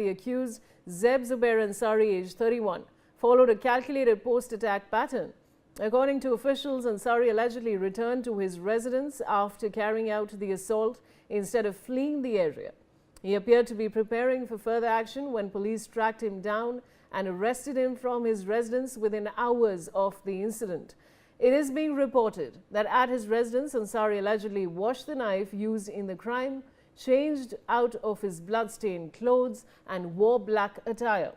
The accused, Zeb Zubair Ansari, age 31, followed a calculated post-attack pattern. According to officials, Ansari allegedly returned to his residence after carrying out the assault instead of fleeing the area. He appeared to be preparing for further action when police tracked him down and arrested him from his residence within hours of the incident. It is being reported that at his residence, Ansari allegedly washed the knife used in the crime, changed out of his blood-stained clothes and wore black attire.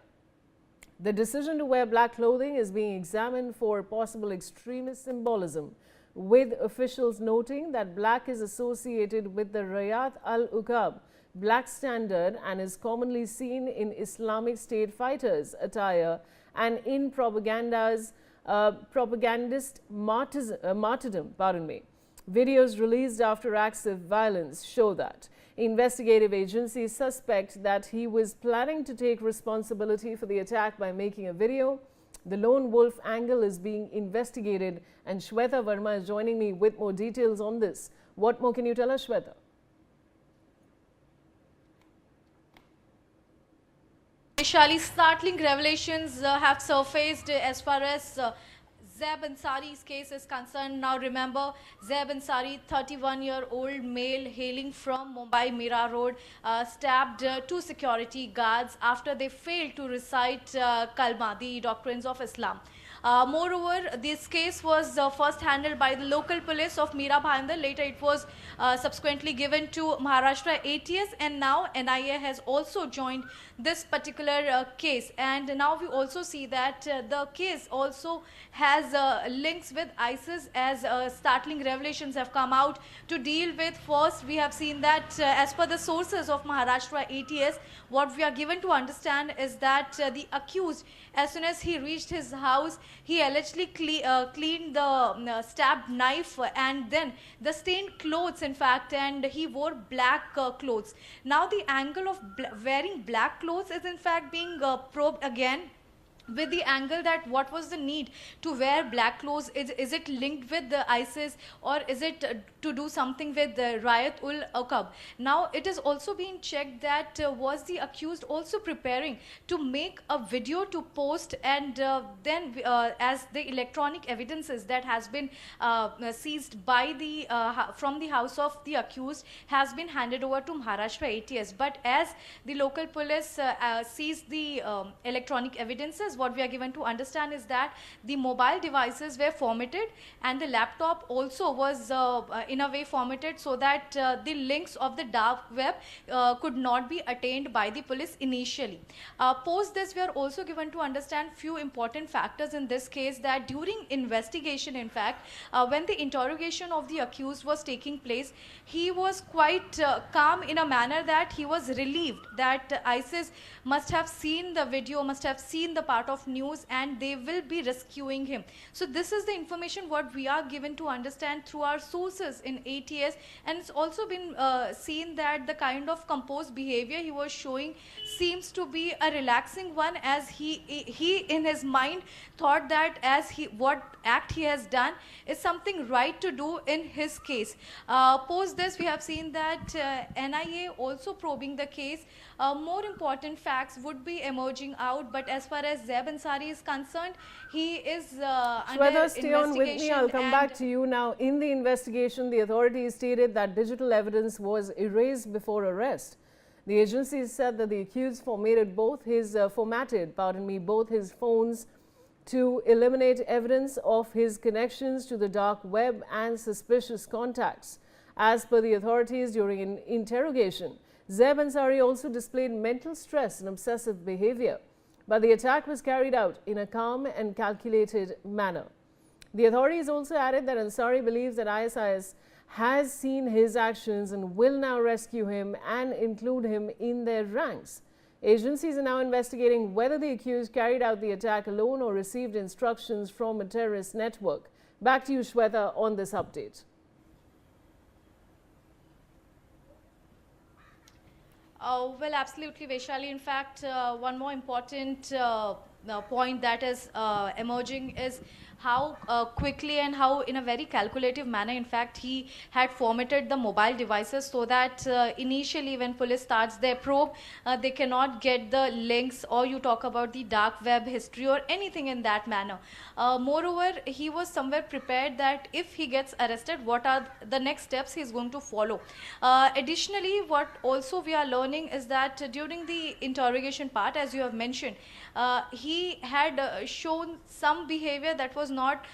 The decision to wear black clothing is being examined for possible extremist symbolism, with officials noting that black is associated with the Rayat al-Uqab black standard and is commonly seen in Islamic State fighters' attire and in propagandist martyrdom. Videos released after acts of violence show that. Investigative agencies suspect that he was planning to take responsibility for the attack by making a video. The lone wolf angle is being investigated, and Shweta Verma is joining me with more details on this. What more can you tell us, Shweta? Vaishali, startling revelations have surfaced as far as Zeb Ansari's case is concerned. Now remember, Zeb Ansari, 31-year-old male hailing from Mumbai Mira Road, stabbed two security guards after they failed to recite Kalma, the doctrines of Islam. Moreover, this case was first handled by the local police of Mira Bhayandar. Later, it was subsequently given to Maharashtra ATS, and now NIA has also joined this particular case. And now we also see that the case also has links with ISIS, as startling revelations have come out to deal with. First, we have seen that as per the sources of Maharashtra ATS, what we are given to understand is that the accused, as soon as he reached his house, he allegedly cleaned the stabbed knife and then the stained clothes, in fact, and he wore black clothes. Now the angle of wearing black clothes is in fact being probed again, with the angle that what was the need to wear black clothes. Is it linked with the ISIS, or is it to do something with the Rayat ul Uqab? Now it is also being checked that was the accused also preparing to make a video to post, and then as the electronic evidences that has been seized by the from the house of the accused has been handed over to Maharashtra ATS. But as the local police seized the electronic evidences, what we are given to understand is that the mobile devices were formatted and the laptop also was in a way formatted, so that the links of the dark web could not be attained by the police initially. Post this, we are also given to understand few important factors in this case, that during investigation, in fact, when the interrogation of the accused was taking place, he was quite calm in a manner that he was relieved that ISIS must have seen the video, must have seen the part of news, and they will be rescuing him. So this is the information what we are given to understand through our sources in ATS, and it's also been seen that the kind of composed behavior he was showing seems to be a relaxing one, as he in his mind thought that as what act he has done is something right to do in his case. Post this, we have seen that NIA also probing the case. More important facts would be emerging out, but as far as Zeb Ansari is concerned, he is under Shweta, stay on with me. I'll come back to you now. In the investigation, the authorities stated that digital evidence was erased before arrest. The agency said that the accused formatted both his phones to eliminate evidence of his connections to the dark web and suspicious contacts. As per the authorities, during an interrogation, Zeb Ansari also displayed mental stress and obsessive behavior, but the attack was carried out in a calm and calculated manner. The authorities also added that Ansari believes that ISIS has seen his actions and will now rescue him and include him in their ranks. Agencies are now investigating whether the accused carried out the attack alone or received instructions from a terrorist network. Back to you, Shweta, on this update. Well, absolutely, Vaishali. In fact, one more important point that is emerging is how quickly and how in a very calculative manner, in fact, he had formatted the mobile devices so that initially when police starts their probe, they cannot get the links, or you talk about the dark web history or anything in that manner. Moreover, he was somewhere prepared that if he gets arrested, what are the next steps he's going to follow. Additionally, what also we are learning is that during the interrogation part, as you have mentioned, he had shown some behavior that was not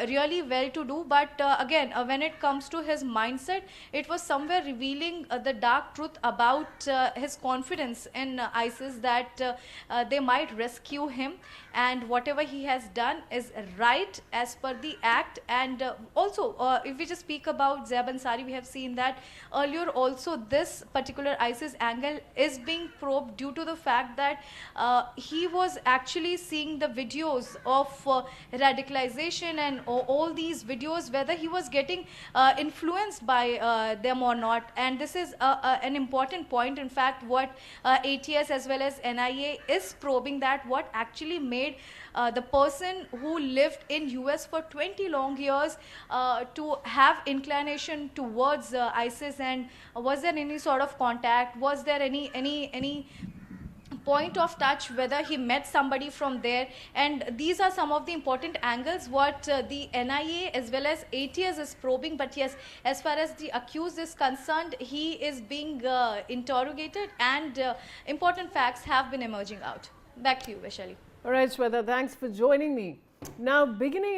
really well to do, but again, when it comes to his mindset, it was somewhere revealing the dark truth about his confidence in ISIS, that they might rescue him, and whatever he has done is right as per the act. And also, if we just speak about Zeb Ansari, we have seen that earlier also this particular ISIS angle is being probed due to the fact that he was actually seeing the videos of radicalization and all these videos, whether he was getting influenced by them or not. And this is an important point, in fact, what ATS as well as NIA is probing, that what actually made the person who lived in US for 20 long years to have inclination towards ISIS, and was there any sort of contact, was there any point of touch, whether he met somebody from there. And these are some of the important angles what the NIA as well as ATS is probing. But yes, as far as the accused is concerned, he is being interrogated, and important facts have been emerging out. Back to you, Vaishali. All right, Shweta, thanks for joining me. Now, beginning